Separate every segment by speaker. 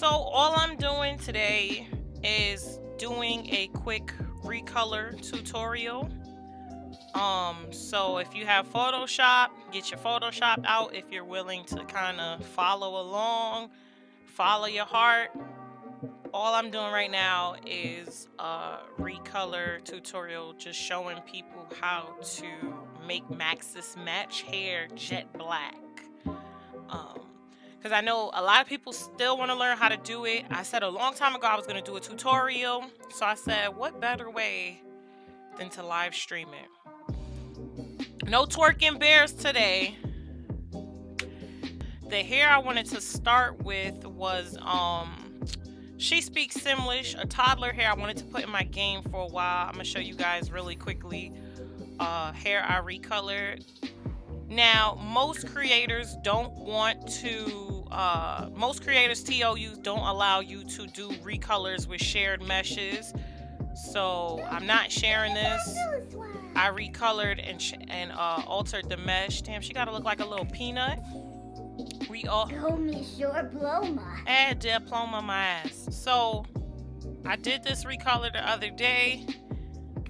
Speaker 1: So all I'm doing today is doing a quick recolor tutorial. So if you have Photoshop, get your Photoshop out if you're willing to kind of follow along, follow your heart. All I'm doing right now is a recolor tutorial, just showing people how to make Maxis match hair jet black. Because I know a lot of people still want to learn how to do it. I said a long time ago I was going to do a tutorial, so I said what better way than to live stream it. No twerking bears today. The hair I wanted to start with was She Speaks Simlish, a toddler hair I wanted to put in my game for a while. I'm gonna show you guys really quickly hair I recolored. Now most creators don't want to most creators TOUs don't allow you to do recolors with shared meshes, so I'm not sharing this. I recolored and altered the mesh. Damn, she gotta look like a little peanut. Add diploma my ass. So I did this recolor the other day.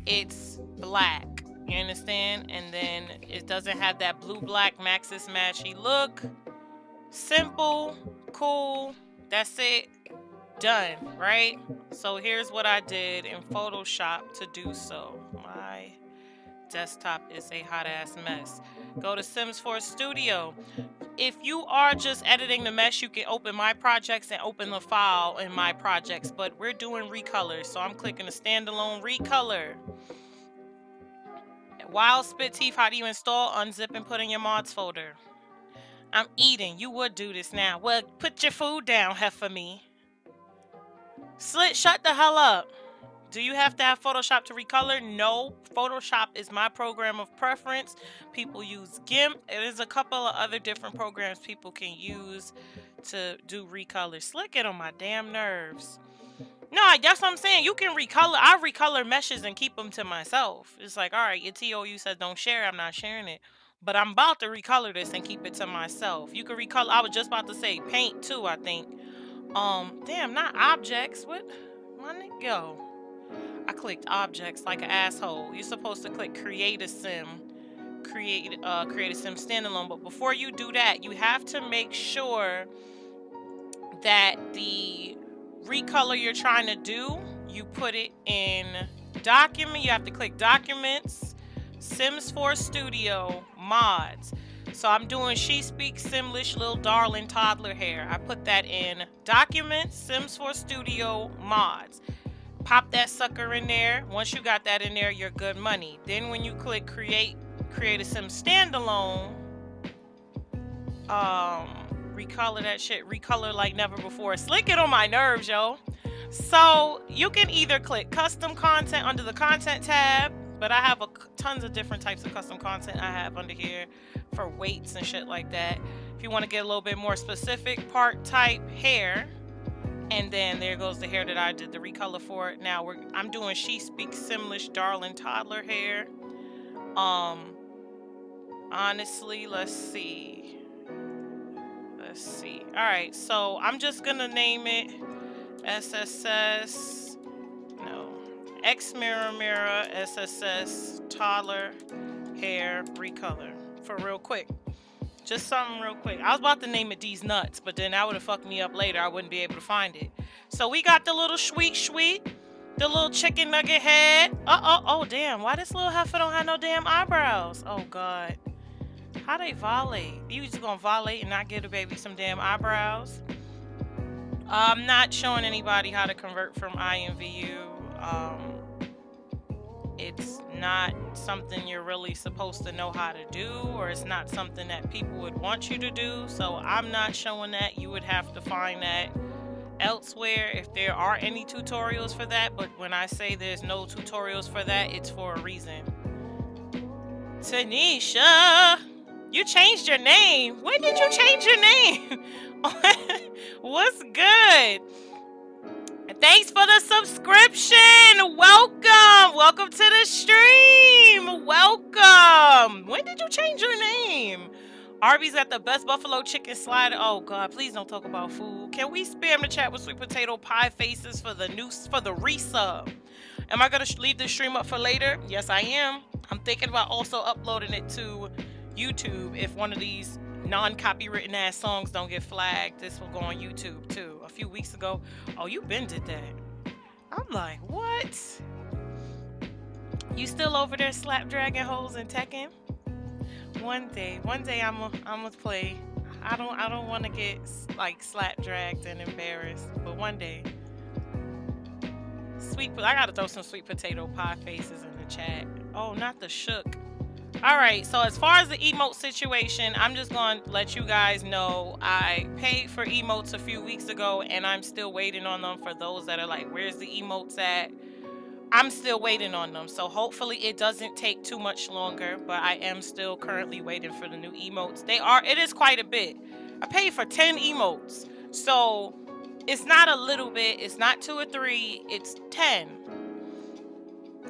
Speaker 1: It's black, you understand? And then it doesn't have that blue black Maxis matchy look. Simple, cool, that's it, done, right? So here's what I did in Photoshop to do so. My desktop is a hot ass mess. Go to Sims 4 Studio. If you are just editing the mesh, you can open my projects and open the file in my projects, but we're doing recolors, so I'm clicking the standalone recolor. Wild spit teeth, how do you install, unzip, and put in your mods folder. I'm eating. You would do this now. Well, put your food down, heifer me. Slit, shut the hell up. Do you have to have Photoshop to recolor? No. Photoshop is my program of preference. People use GIMP. There's a couple of other different programs people can use to do recolor. Slick, get on my damn nerves. No, that's what I'm saying. You can recolor. I recolor meshes and keep them to myself. It's like, all right, your TOU says don't share. I'm not sharing it. But I'm about to recolor this and keep it to myself. You can recolor. I was just about to say paint too, I think. Damn, not objects. What? My nigga, yo. I clicked objects like an asshole. You're supposed to click create a sim. Create a sim standalone. But before you do that, you have to make sure that the recolor you're trying to do, you put it in document. You have to click documents, Sims 4 Studio, mods. So I'm doing She Speaks Simlish, Little Darling Toddler Hair. I put that in documents, Sims 4 Studio, mods. Pop that sucker in there. Once you got that in there, you're good money. Then when you click create a sim standalone, recolor that shit, recolor like never before. Slick it on my nerves, yo. So you can either click custom content under the content tab, but I have tons of different types of custom content I have under here for weights and shit like that. If you want to get a little bit more specific, part type hair, and then there goes the hair that I did the recolor for it. Now I'm doing She Speaks Simlish Darling Toddler Hair. Honestly, let's see. All right, so I'm just gonna name it SSS. No. Xmiramira SSS Toddler Hair Recolor for real quick. Just something real quick. I was about to name it These Nuts, but then that would have fucked me up later. I wouldn't be able to find it. So we got the little sweet, the little chicken nugget head. Oh damn. Why this little heifer don't have no damn eyebrows? Oh God. How they violate? You just gonna violate and not give the baby some damn eyebrows? I'm not showing anybody how to convert from IMVU. It's not something you're really supposed to know how to do, or it's not something that people would want you to do. So I'm not showing that. You would have to find that elsewhere if there are any tutorials for that. But when I say there's no tutorials for that, it's for a reason. Tanisha, you changed your name. When did you change your name? What's good? Thanks for the subscription. Welcome to the stream. Welcome. When did you change your name? Arby's got the best buffalo chicken slider. Oh God, please don't talk about food. Can we spam the chat with sweet potato pie faces for the resub? Am I gonna leave this stream up for later? Yes, I am. I'm thinking about also uploading it to YouTube if one of these non-copywritten ass songs don't get flagged. This will go on YouTube too. A few weeks ago. Oh, you been did that. I'm like, what? You still over there slap dragging hoes and Tekken? One day I'm gonna play. I don't want to get like slap dragged and embarrassed, but one day. I gotta throw some sweet potato pie faces in the chat. Oh, not the shook. All right, so as far as the emote situation, I'm just going to let you guys know I paid for emotes a few weeks ago, and I'm still waiting on them. For those that are like, where's the emotes at? I'm still waiting on them. So hopefully it doesn't take too much longer, but I am still currently waiting for the new emotes. It is quite a bit. I paid for 10 emotes. So it's not a little bit. It's not 2 or 3. It's 10.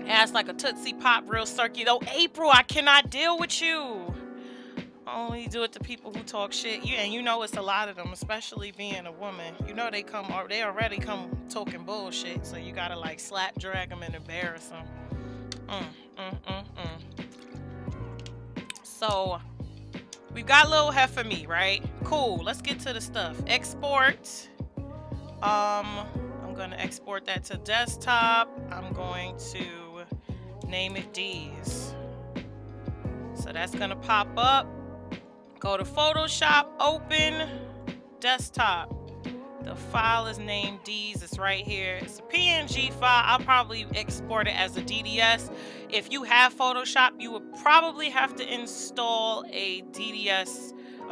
Speaker 1: Ass like a Tootsie Pop, real circuit. Oh, April, I cannot deal with you. Only do it to people who talk shit. And you know it's a lot of them, especially being a woman. You know they already come talking bullshit. So you gotta like slap drag them and embarrass them. So we've got little heifer me, right? Cool. Let's get to the stuff. Export. I'm gonna export that to desktop. I'm going to name it D's. So that's gonna pop up. Go to Photoshop, open, desktop. The file is named D's. It's right here. It's a PNG file. I'll probably export it as a DDS. If you have Photoshop, you would probably have to install a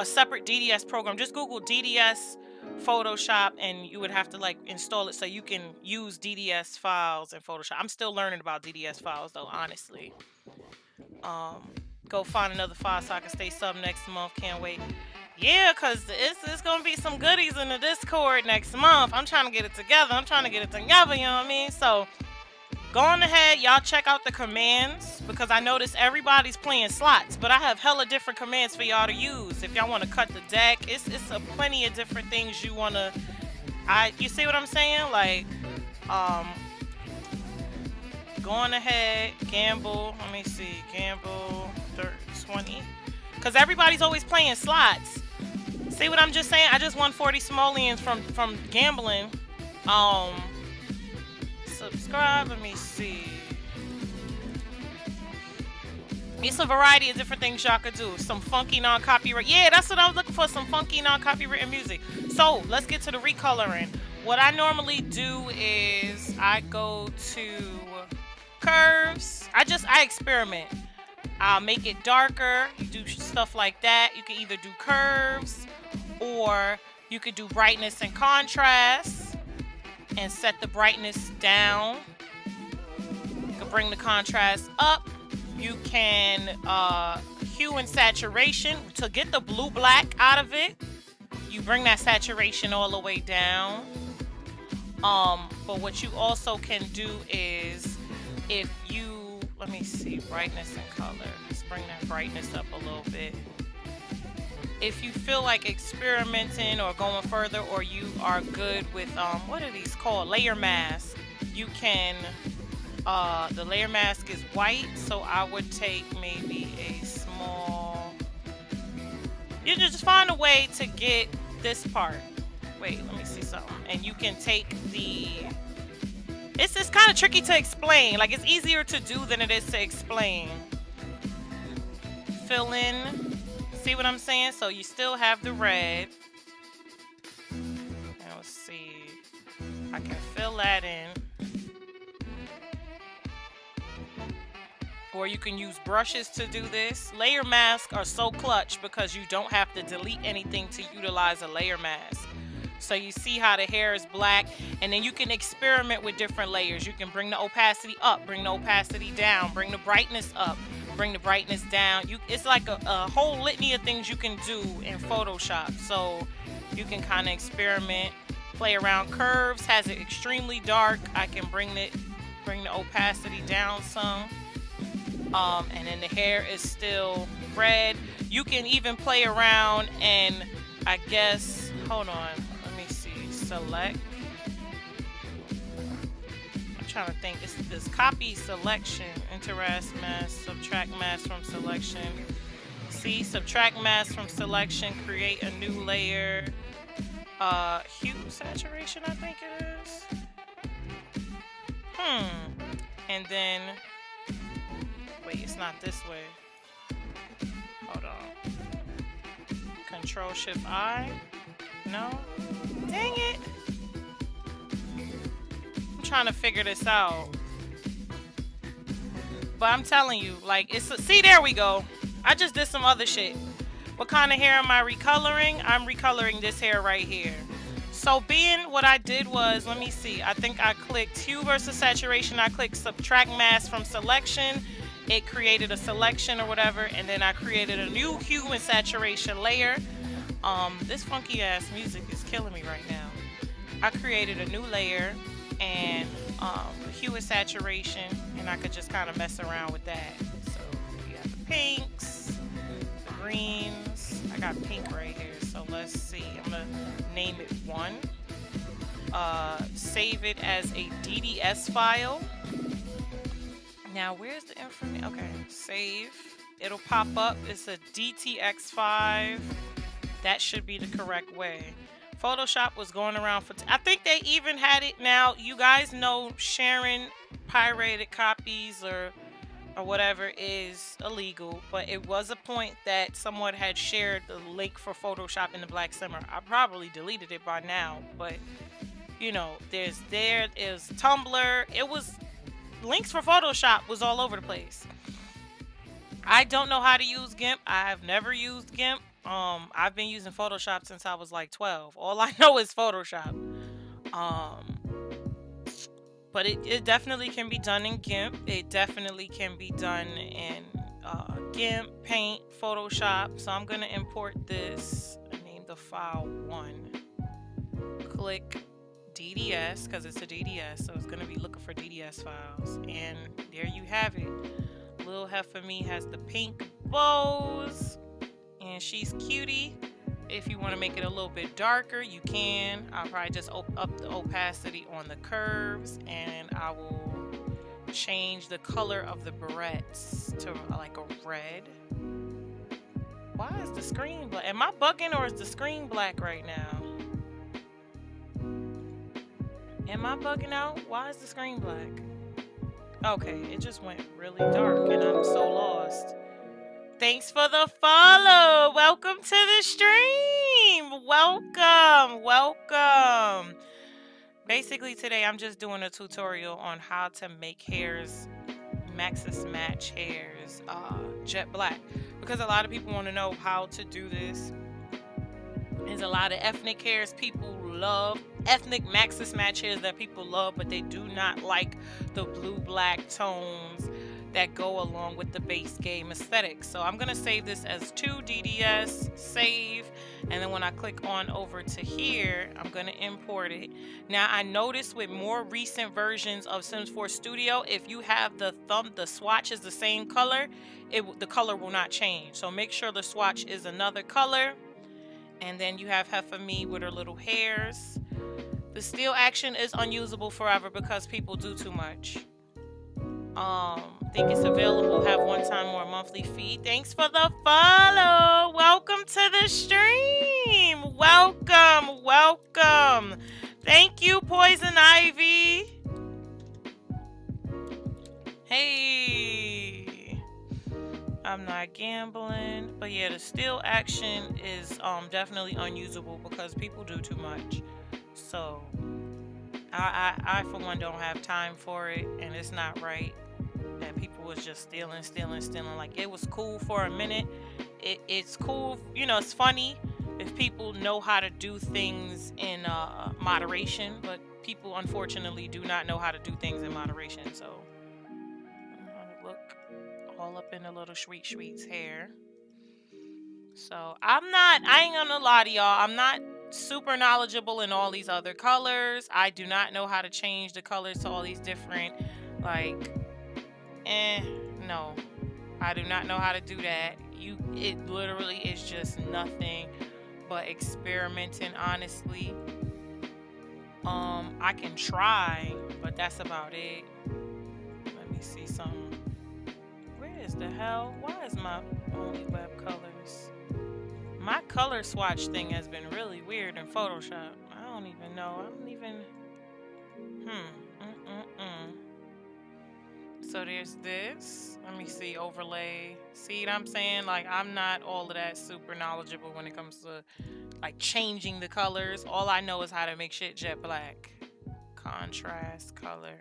Speaker 1: separate DDS program. Just Google DDS Photoshop and you would have to like install it so you can use DDS files in Photoshop. I'm still learning about DDS files though, honestly. Go find another file so I can stay sub next month. Can't wait. Yeah, because it's going to be some goodies in the Discord next month. I'm trying to get it together. You know what I mean? So go on ahead. Y'all check out the commands because I noticed everybody's playing slots, but I have hella different commands for y'all to use. If y'all want to cut the deck, it's plenty of different things you want to... You see what I'm saying? Like, go on ahead, gamble. Let me see. Gamble 20. Because everybody's always playing slots. See what I'm just saying? I just won 40 simoleons from gambling. Subscribe. Let me see. It's a variety of different things y'all could do. Some funky non-copyright. Yeah, that's what I was looking for. Some funky non-copyrighted music. So let's get to the recoloring. What I normally do is I go to curves. I experiment. I'll make it darker. You do stuff like that. You can either do curves or you could do brightness and contrast and set the brightness down. You can bring the contrast up. You can hue and saturation to get the blue black out of it. You bring that saturation all the way down. But what you also can do is if you let me see, brightness and color. Let's bring that brightness up a little bit. If you feel like experimenting or going further, or you are good with, what are these called? Layer mask. You can, the layer mask is white, so I would take maybe a small, you just find a way to get this part. Wait, let me see something. And you can take the, it's kind of tricky to explain. Like, it's easier to do than it is to explain. Fill in. See what I'm saying? So you still have the red. And let's see. I can fill that in. Or you can use brushes to do this. Layer masks are so clutch because you don't have to delete anything to utilize a layer mask. So you see how the hair is black, and then you can experiment with different layers. You can bring the opacity up, bring the opacity down, bring the brightness up, bring the brightness down. It's like a whole litany of things you can do in Photoshop. So you can kind of experiment, play around. Curves has it extremely dark. I can bring the opacity down some. And then the hair is still red. You can even play around and I guess, hold on, let me see, select. I'm trying to think, it's this copy selection, interact mask, subtract mask from selection. See, subtract mask from selection, create a new layer. Hue saturation, I think it is. And then, wait, it's not this way. Hold on. Control Shift I. No? Dang it! I'm trying to figure this out. But I'm telling you, like, it's a, see, there we go. I just did some other shit. What kind of hair am I recoloring? I'm recoloring this hair right here. So being what I did was, let me see, I think I clicked hue versus saturation. I clicked subtract mask from selection. It created a selection or whatever, and then I created a new hue and saturation layer. This funky ass music is killing me right now. I created a new layer and hue and saturation, and I could just kind of mess around with that. So we got the pinks, the greens. I got pink right here, so let's see. I'm gonna name it 1. Save it as a DDS file. Now, where's the information? Okay, save. It'll pop up. It's a DTX5. That should be the correct way. Photoshop was going around for... I think they even had it now. You guys know sharing pirated copies or whatever is illegal. But it was a point that someone had shared the link for Photoshop in the Black Summer. I probably deleted it by now. But, you know, there is Tumblr. It was... links for Photoshop was all over the place. I don't know how to use GIMP. I have never used GIMP. I've been using Photoshop since I was like 12. All I know is Photoshop. But it definitely can be done in GIMP. It definitely can be done in GIMP, Paint, Photoshop. So I'm going to import this and name the file 1. Click DDS because it's a DDS, so it's going to be looking for DDS files. And there you have it. Little Heifer Me has the pink bows, and she's cutie. If you want to make it a little bit darker, you can. I'll probably just up the opacity on the curves, and I will change the color of the barrettes to like a red. Why is the screen black? Am I bugging or is the screen black right now? Am I bugging out? Why is the screen black? Okay, it just went really dark and I'm so lost. Thanks for the follow. Welcome to the stream. Welcome. Welcome. Basically today I'm just doing a tutorial on how to make hairs, Maxis match hairs, jet black. Because a lot of people want to know how to do this. There's a lot of ethnic hairs people love, ethnic Maxis match hairs that people love, but they do not like the blue-black tones that go along with the base game aesthetic. So I'm gonna save this as 2 DDS, save, and then when I click on over to here, I'm gonna import it. Now I noticed with more recent versions of Sims 4 Studio, if you have the swatch is the same color, the color will not change. So make sure the swatch is another color. And then you have Heifer Me with her little hairs. The steal action is unusable forever because people do too much. Think it's available, have one-time or monthly fee. Thanks for the follow. Welcome to the stream. Welcome, welcome. Thank you, Poison Ivy. Hey. I'm not gambling, but yeah, the steal action is definitely unusable because people do too much. So I for one don't have time for it, and it's not right that people was just stealing. Like, it was cool for a minute. It's cool, you know, it's funny if people know how to do things in moderation, but people unfortunately do not know how to do things in moderation. So look all up in the little Sweet's hair. So I ain't gonna lie to y'all, I'm not super knowledgeable in all these other colors. I do not know how to change the colors to all these different, like, no, I do not know how to do that. it literally is just nothing but experimenting, honestly. I can try, but that's about it. Let me see something. Where is the hell? Why is my only web colors? My color swatch thing has been really weird in Photoshop. I don't even know. I don't even... So there's this. Let me see. Overlay. See what I'm saying? Like, I'm not all of that super knowledgeable when it comes to, like, changing the colors. All I know is how to make shit jet black. Contrast, color.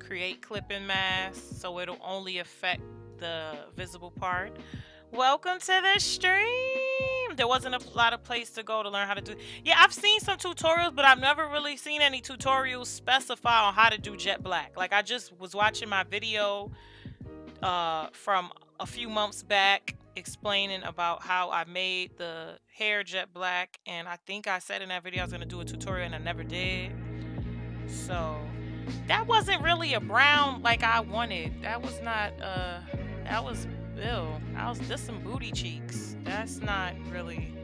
Speaker 1: Create clipping mask, so it'll only affect the visible part. Welcome to the stream. There wasn't a lot of place to go to learn how to do. Yeah, I've seen some tutorials, but I've never really seen any tutorials specify on how to do jet black. Like, I just was watching my video from a few months back explaining about how I made the hair jet black, and I think I said in that video I was gonna do a tutorial and I never did. So that wasn't really a brown like I wanted. That was not that was ill. Just some booty cheeks. That's not really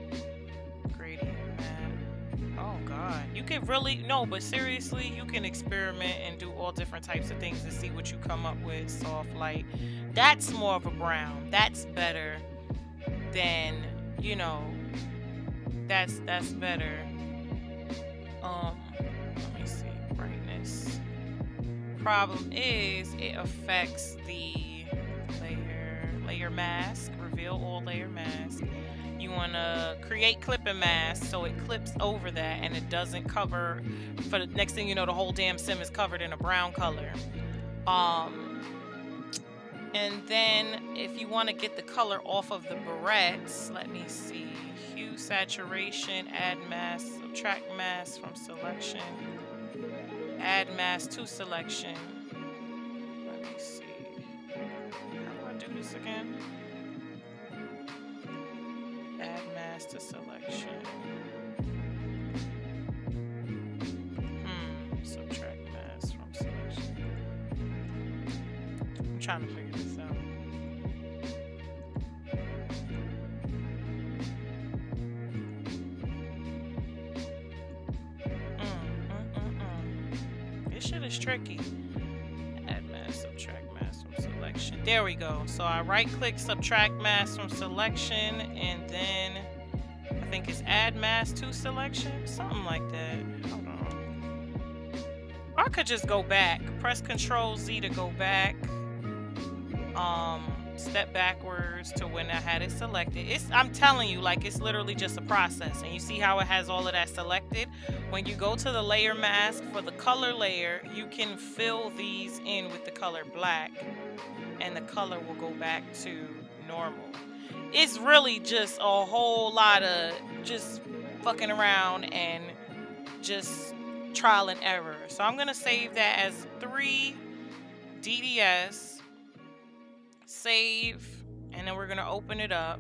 Speaker 1: gradient matte. Oh god. You can really, no, but seriously, you can experiment and do all different types of things to see what you come up with. Soft light. That's more of a brown. That's better than, you know, that's better. Let me see. Brightness. Problem is it affects the layer mask. Reveal all layer mask. You want to create clipping mask so it clips over that and it doesn't cover. For the next thing you know, the whole damn sim is covered in a brown color. And then if you want to get the color off of the barrettes, let me see. Hue, saturation, add mask, subtract mask from selection. Add mask to selection. Let me see. How do I do this again? Add mask to selection. Subtract mask from selection. I'm trying to figure this out. This shit is tricky. Add mask, subtract mask from selection. There we go. So I right click, subtract mask from selection, and then I think it's add mask to selection. Something like that. Hold on. Or I could just go back. Press Control Z to go back. Step backwards to when I had it selected. I'm telling you, like, it's literally just a process. And you see how it has all of that selected? When you go to the layer mask for the color layer, you can fill these in with the color black and the color will go back to normal. It's really just a whole lot of just fucking around and just trial and error. So I'm gonna save that as 3 DDS. Save, and then we're gonna open it up.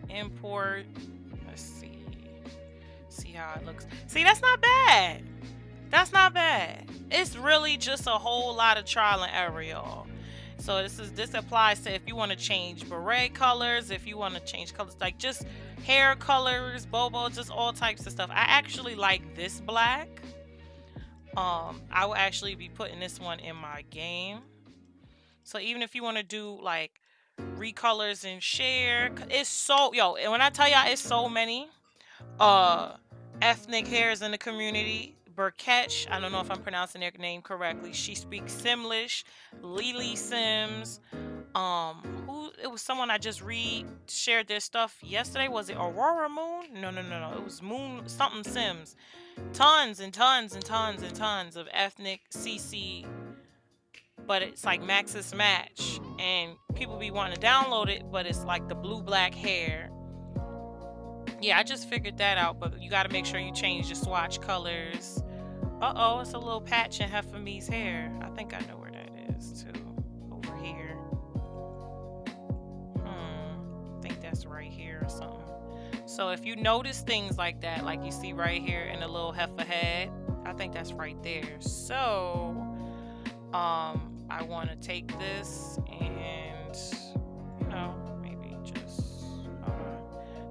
Speaker 1: Import. Let's see how it looks. See, that's not bad. That's not bad. It's really just a whole lot of trial and error, y'all. So this applies to if you want to change beret colors, if you want to change colors, like just hair colors, bobo, just all types of stuff. I actually like this black. I will actually be putting this one in my game. So even if you want to do like recolors and share, it's so, yo, and when I tell y'all it's so many ethnic hairs in the community. Burketch, I don't know if I'm pronouncing their name correctly. She speaks Simlish. Lily Sims. It was someone I just shared their stuff yesterday. Was it Aurora Moon? No. It was Moon something Sims. Tons and tons and tons and tons of ethnic CC. But it's like Maxis match, and people be wanting to download it, but it's like the blue-black hair. Yeah, I just figured that out, but you got to make sure you change your swatch colors. Uh-oh, it's a little patch in Hefemi's hair. I think I know where that is, too. Over here. I think that's right here or something. So if you notice things like that, like you see right here in the little heifer head, I think that's right there. So, I want to take this and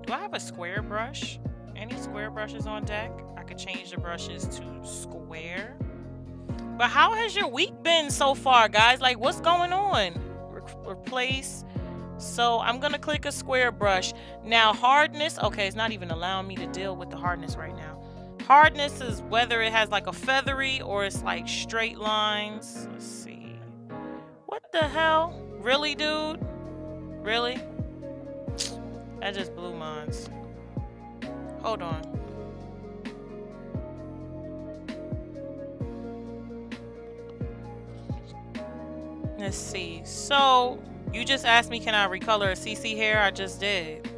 Speaker 1: Do I have a square brush? Any square brushes on deck? I could change the brushes to square. But how has your week been so far, guys? Like, what's going on? Replace. So I'm gonna click a square brush. Now hardness, okay, it's not even allowing me to deal with the hardness right now. Hardness is whether it has like a feathery or it's like straight lines. Let's see. What the hell? Really, dude? Really? That just blew mine. Hold on. Let's see. So you just asked me, can I recolor a CC hair? I just did.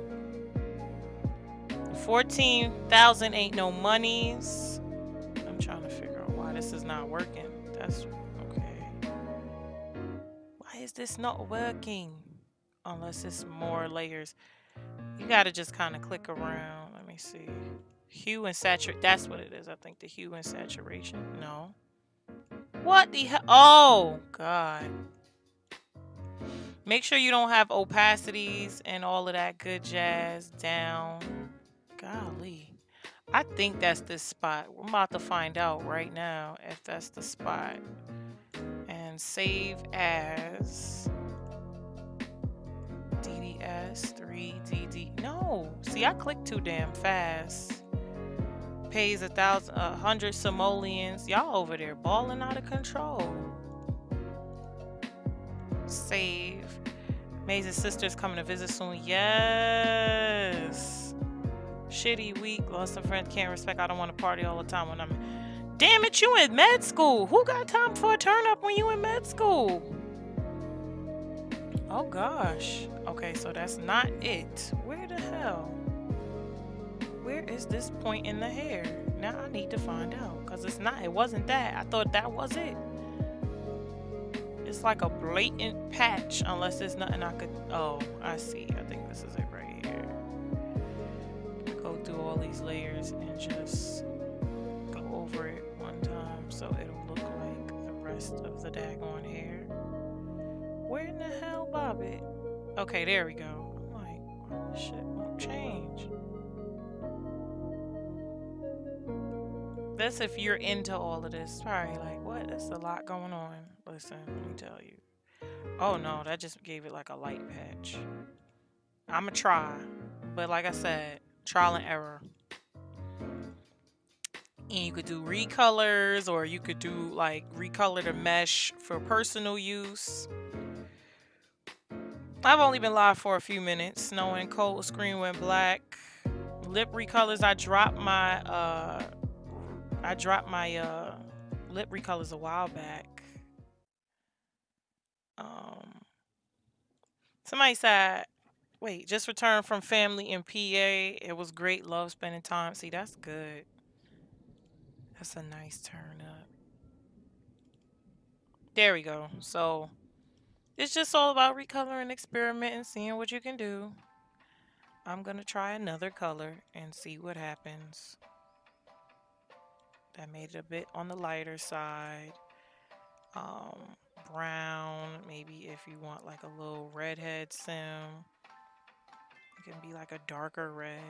Speaker 1: 14,000 ain't no monies. I'm trying to figure out why this is not working. That's okay. Why is this not working? Unless it's more layers. You gotta just kind of click around. Let me see. Hue and saturation. That's what it is. I think the hue and saturation. No. What the hell? Oh, God. Make sure you don't have opacities and all of that good jazz down. Golly. I think that's this spot. We're about to find out right now if that's the spot. And save as DDS 3DD. No. See, I clicked too damn fast. Pays 100 simoleons. Y'all over there balling out of control. Save. Amazing Sisters coming to visit soon. Yes. Shitty week. Lost a friend. Can't respect. I don't want to party all the time when I'm... Damn it, you in med school. Who got time for a turn up when you in med school? Oh, gosh. Okay, so that's not it. Where the hell? Where is this point in the hair? Now I need to find out. Because it's not. It wasn't that. I thought that was it. It's like a blatant patch, unless there's nothing I could... Oh, I see. I think this is it right here. Go through all these layers and just go over it one time so it'll look like the rest of the daggone hair. Where in the hell, Bobbit? Okay, there we go. I'm like, oh, shit won't change. That's if you're into all of this. Probably like, what? There's a lot going on. Listen, let me tell you. Oh no, that just gave it like a light patch. I'ma try. But like I said, trial and error. And you could do recolors, or you could do like recolor the mesh for personal use. I've only been live for a few minutes. Snow and cold, screen went black. Lip recolors, I dropped my lip recolors a while back. Somebody said, wait, just returned from family in PA. It was great. Love spending time. See, that's good. That's a nice turn up. There we go. So it's just all about recoloring, experimenting, seeing what you can do. I'm going to try another color and see what happens. That made it a bit on the lighter side. Brown, maybe if you want like a little redhead sim. It can be like a darker red.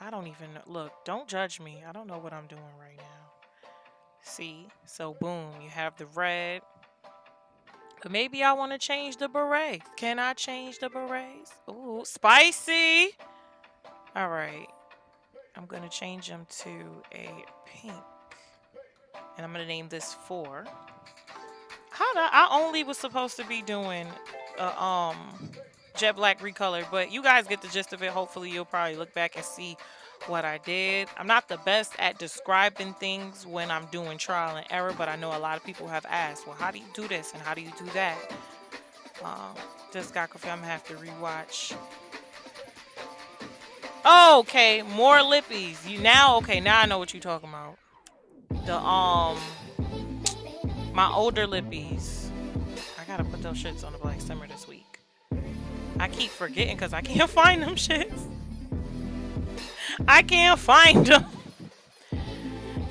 Speaker 1: I don't even know. Look, don't judge me. I don't know what I'm doing right now. See? So boom, you have the red. But maybe I want to change the beret. Can I change the berets? Ooh, spicy. All right. I'm going to change them to a pink. And I'm going to name this 4. I only was supposed to be doing jet black recolor, but you guys get the gist of it. Hopefully you'll probably look back and see what I did. I'm not the best at describing things when I'm doing trial and error, but I know a lot of people have asked, well, how do you do this and how do you do that? Just got confused. I'm gonna have to rewatch. Oh, okay, more lippies. Okay, now I know what you're talking about. The my older lippies. I gotta put those shits on the black simmer this week. I keep forgetting because I can't find them shits. I can't find them.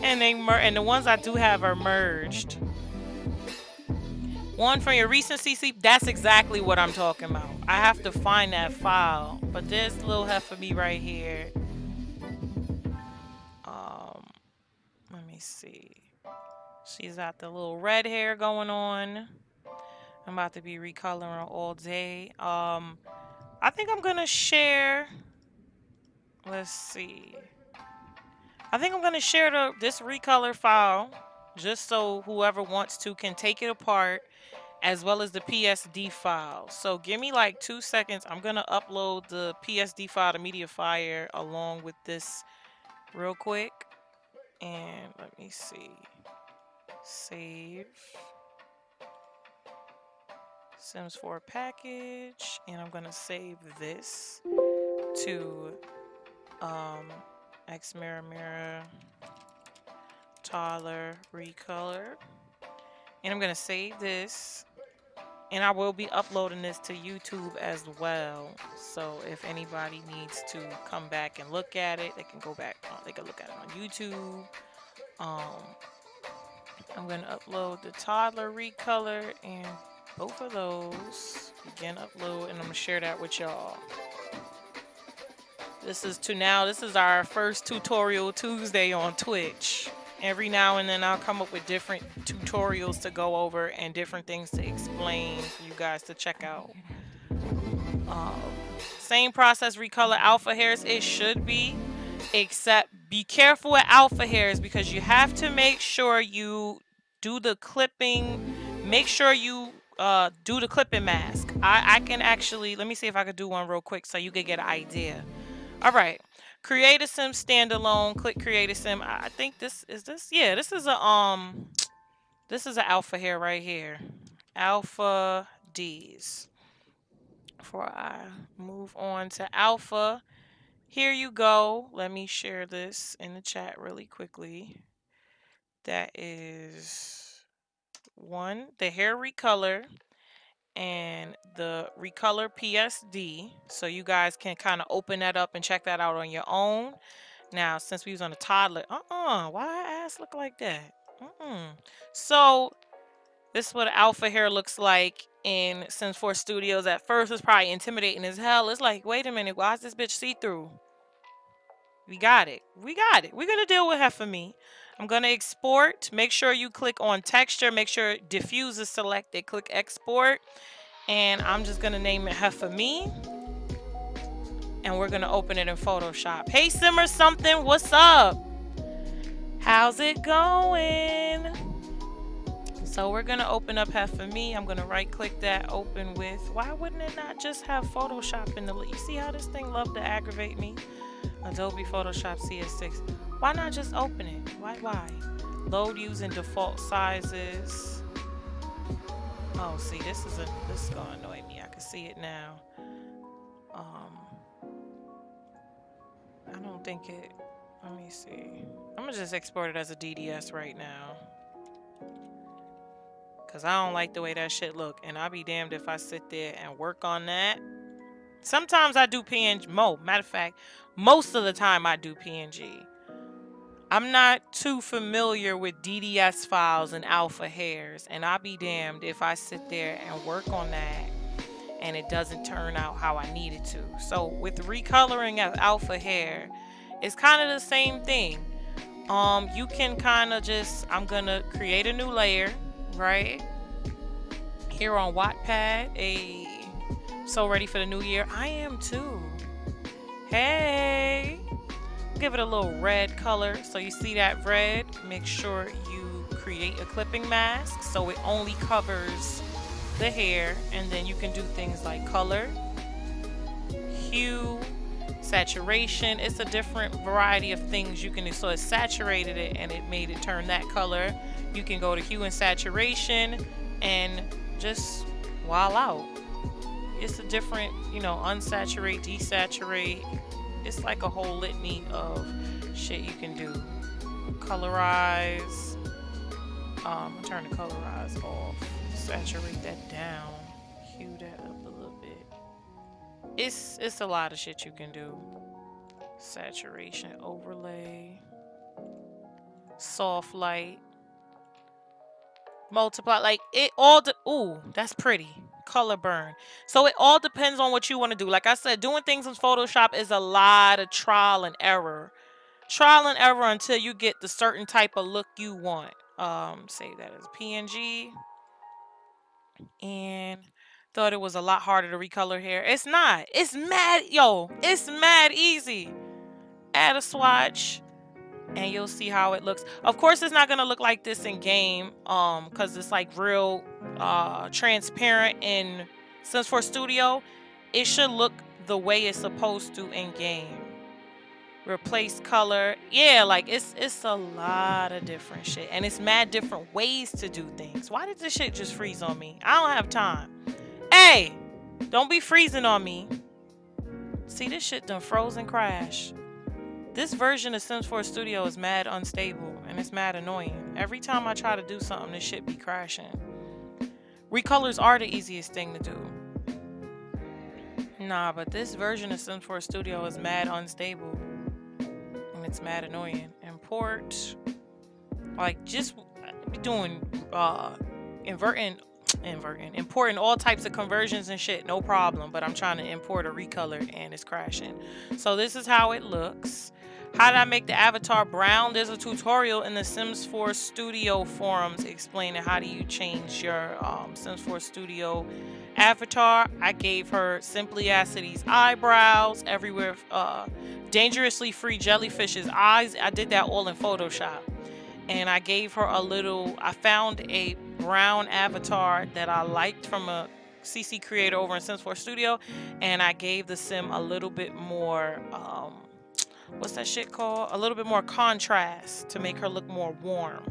Speaker 1: And the ones I do have are merged. One from your recent CC. That's exactly what I'm talking about. I have to find that file. But there's little heifer me right here. Let me see. She's got the little red hair going on. I'm about to be recoloring all day. I think I'm gonna share. Let's see. I think I'm gonna share this recolor file just so whoever wants to can take it apart, as well as the PSD file. So give me like 2 seconds. I'm gonna upload the PSD file to Mediafire along with this real quick. And let me see. Save. Sims 4 package. And I'm gonna save this to Xmiramira Toddler Recolor. And I'm gonna save this. And I will be uploading this to YouTube as well. So if anybody needs to come back and look at it, they can go back. They can look at it on YouTube. I'm gonna upload the Toddler Recolor and both of those. Begin upload, and I'm gonna share that with y'all. This is our first tutorial Tuesday on Twitch. Every now and then I'll come up with different tutorials to go over and different things to explain for you guys to check out. Same process, recolor alpha hairs. It should be, except be careful with alpha hairs because you have to make sure you do the clipping. Make sure you do the clipping mask. I can actually, let me see if I could do one real quick so you can get an idea. All right, create a sim standalone. Click create a sim. I think this is yeah, this is an alpha hair right here. Alpha D's. Before I move on to alpha, here you go. Let me share this in the chat really quickly. That is one, the hair recolor and the recolor PSD, so you guys can kind of open that up and check that out on your own. Now since we was on a toddler, why her ass look like that? So this is what alpha hair looks like in Sims 4 Studios. At first it's probably intimidating as hell. It's like, wait a minute, why is this bitch see-through? We got it. We're gonna deal with heifer me. I'm gonna export. Make sure you click on texture. Make sure diffuse is selected. Click export. And I'm just gonna name it heifer me. And we're gonna open it in Photoshop. Hey Simmer something, what's up? How's it going? So we're gonna open up heifer me. I'm gonna right click that, open with. Why wouldn't it not just have Photoshop in the, you see how this thing love to aggravate me? Adobe Photoshop CS6. Why not just open it? Why? Load using default sizes. Oh, see, this is gonna annoy me. I can see it now. I don't think it. Let me see. I'm gonna just export it as a DDS right now, cause I don't like the way that shit look, and I'll be damned if I sit there and work on that. Sometimes I do PNG. Matter of fact, most of the time I do PNG. I'm not too familiar with DDS files and alpha hairs, and I'll be damned if I sit there and work on that and it doesn't turn out how I need it to. So with recoloring of alpha hair, it's kind of the same thing. You can kind of just, I'm gonna create a new layer, right? Here on Wattpad. So ready for the new year. I am too. Hey, give it a little red color. So you see that red, make sure you create a clipping mask so it only covers the hair, and then you can do things like color, hue, saturation. It's a different variety of things you can do. So it saturated it and it made it turn that color. You can go to hue and saturation and just wild out. It's a different, unsaturate, desaturate. It's like a whole litany of shit you can do. Colorize. Turn the colorize off. Saturate that down. Hue that up a little bit. It's a lot of shit you can do. Saturation, overlay. Soft light. Multiply. Like it all. Ooh, that's pretty. color burn. So it all depends on what you want to do. Like I said, doing things in Photoshop is a lot of trial and error. Trial and error until you get the certain type of look you want. Save that as PNG. And thought it was a lot harder to recolor hair. It's not. It's mad, yo. It's mad easy. Add a swatch, and you'll see how it looks. Of course, it's not gonna look like this in game, because it's like real, transparent in Sims 4 Studio. It should look the way it's supposed to in game. Replace color, yeah, like it's a lot of different shit, and it's mad different ways to do things. Why did this shit just freeze on me? I don't have time. Hey, don't be freezing on me. See, this shit done froze and crashed. This version of Sims 4 Studio is mad unstable, and it's mad annoying. Every time I try to do something, this shit be crashing. Recolors are the easiest thing to do. Nah, but this version of Sims 4 Studio is mad unstable. And it's mad annoying. Import. Like, just doing, importing all types of conversions and shit, no problem. But I'm trying to import a recolor and it's crashing. So this is how it looks. How did I make the avatar brown? There's a tutorial in the Sims 4 Studio forums explaining how do you change your Sims 4 Studio avatar. I gave her Simply Acidy's eyebrows everywhere, dangerously free jellyfish's eyes. I did that all in Photoshop. And I gave her a little, I found a brown avatar that I liked from a CC creator over in Sims 4 Studio, and I gave the sim a little bit more, what's that shit called? A little bit more contrast to make her look more warm.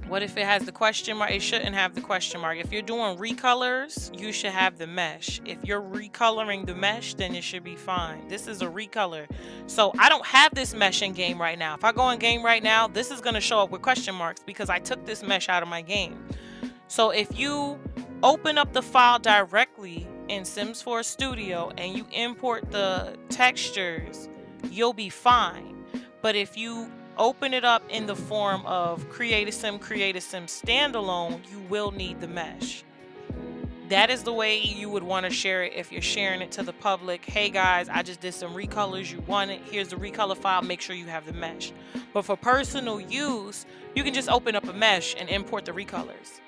Speaker 1: What if it has the question mark? It shouldn't have the question mark. If you're doing recolors, you should have the mesh. If you're recoloring the mesh, then it should be fine. This is a recolor. So I don't have this mesh in game right now. If I go in game right now, this is going to show up with question marks because I took this mesh out of my game. So if you open up the file directly in Sims 4 Studio and you import the textures, you'll be fine. But if you open it up in the form of create a sim standalone, you will need the mesh. That is the way you would want to share it if you're sharing it to the public. Hey guys, I just did some recolors, you want it, here's the recolor file, make sure you have the mesh. But for personal use, you can just open up a mesh and import the recolors.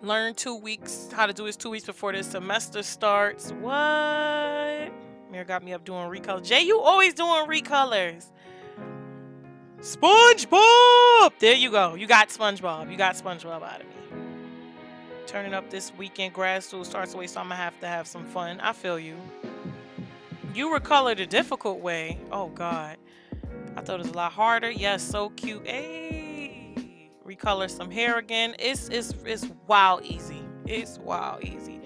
Speaker 1: Learn 2 weeks how to do this 2 weeks before this semester starts. What? Mir got me up doing recolors. Jay, you always doing recolors. SpongeBob! There you go. You got SpongeBob. You got SpongeBob out of me. Turning up this weekend. Grad school starts away, so I'm going to have some fun. I feel you. You recolor the difficult way. Oh, God. I thought it was a lot harder. Yes, so cute. Hey. Recolor some hair again. It's wild easy. It's wild easy.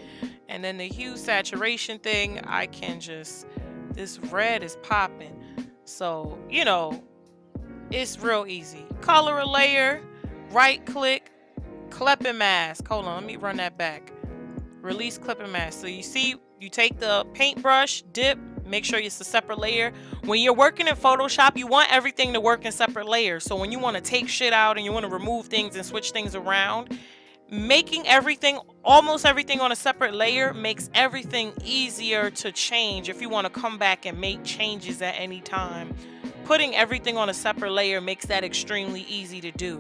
Speaker 1: And then the hue saturation thing, I can just, this red is popping. So, you know, it's real easy. Color a layer, right click, clipping mask. Hold on, let me run that back. Release clipping mask. So you see, you take the paintbrush, dip, make sure it's a separate layer. When you're working in Photoshop, you want everything to work in separate layers. So when you want to take shit out and you want to remove things and switch things around, making everything, almost everything on a separate layer makes everything easier to change if you want to come back and make changes at any time. Putting everything on a separate layer makes that extremely easy to do.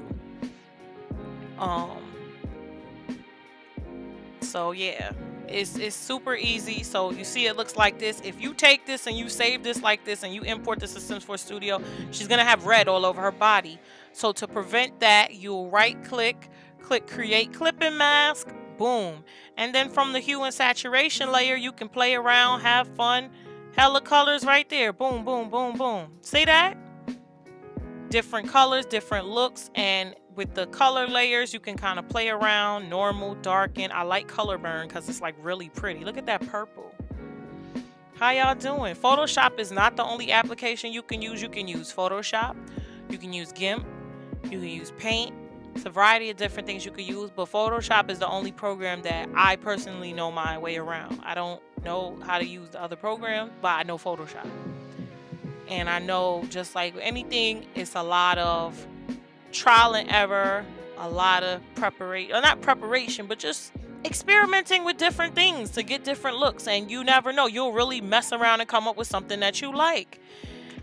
Speaker 1: So yeah, it's super easy. So you see it looks like this. If you take this and you save this like this and you import this to Sims 4 Studio, she's gonna have red all over her body. So to prevent that, you'll right click, click create clipping mask, boom. And then from the hue and saturation layer, you can play around, have fun. Hella colors right there. Boom, boom, boom, boom. See that? Different colors, different looks. And with the color layers, you can kind of play around. Normal, darken. I like color burn because it's like really pretty. Look at that purple. How y'all doing? Photoshop is not the only application you can use. You can use Photoshop. You can use GIMP. You can use Paint. It's a variety of different things you could use, but Photoshop is the only program that I personally know my way around. I don't know how to use the other programs, but I know Photoshop. And I know, just like anything, it's a lot of trial and error, a lot of preparation, not preparation, but just experimenting with different things to get different looks. And you never know, you'll really mess around and come up with something that you like.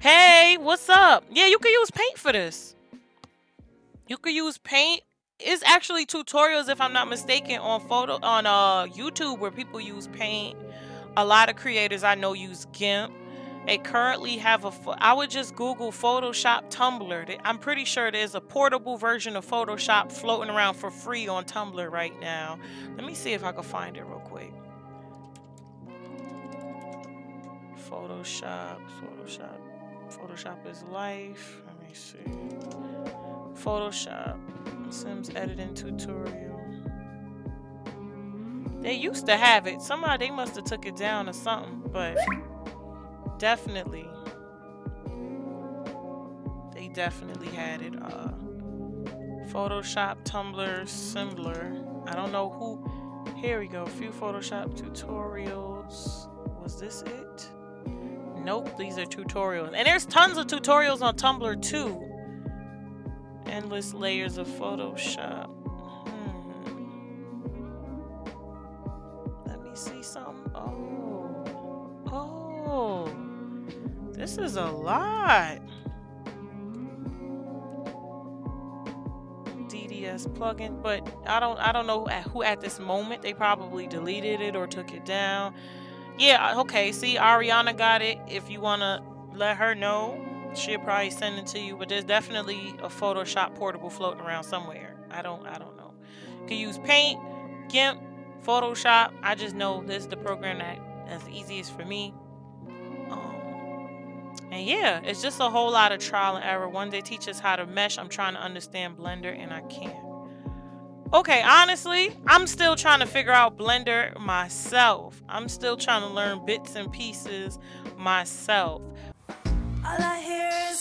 Speaker 1: Hey, what's up? Yeah, you could use paint for this. You could use paint. It's actually tutorials, if I'm not mistaken, on YouTube where people use paint. A lot of creators I know use GIMP. They currently have I would just Google Photoshop Tumblr. I'm pretty sure there's a portable version of Photoshop floating around for free on Tumblr right now. Let me see if I can find it real quick. Photoshop is life. Let me see. Photoshop Sims editing tutorial. They used to have it. Somehow they must have took it down or something, but definitely they definitely had it. Photoshop Tumblr Sembler. I don't know who. Here we go. A few Photoshop tutorials. Was this it? Nope, these are tutorials. And there's tons of tutorials on Tumblr too. Endless layers of Photoshop. Let me see something. Oh, this is a lot. DDS plugin, but I don't know who at this moment. They probably deleted it or took it down. Yeah, okay. See, Ariana got it. If you wanna let her know, she'll probably send it to you. But there's definitely a Photoshop portable floating around somewhere. I don't know. You can use Paint, GIMP, Photoshop. I just know this is the program that's the easiest for me. And yeah, it's just a whole lot of trial and error. One day teach us how to mesh. I'm trying to understand Blender and I can't. Okay, honestly, I'm still trying to figure out Blender myself. I'm still trying to learn bits and pieces myself. All I hear is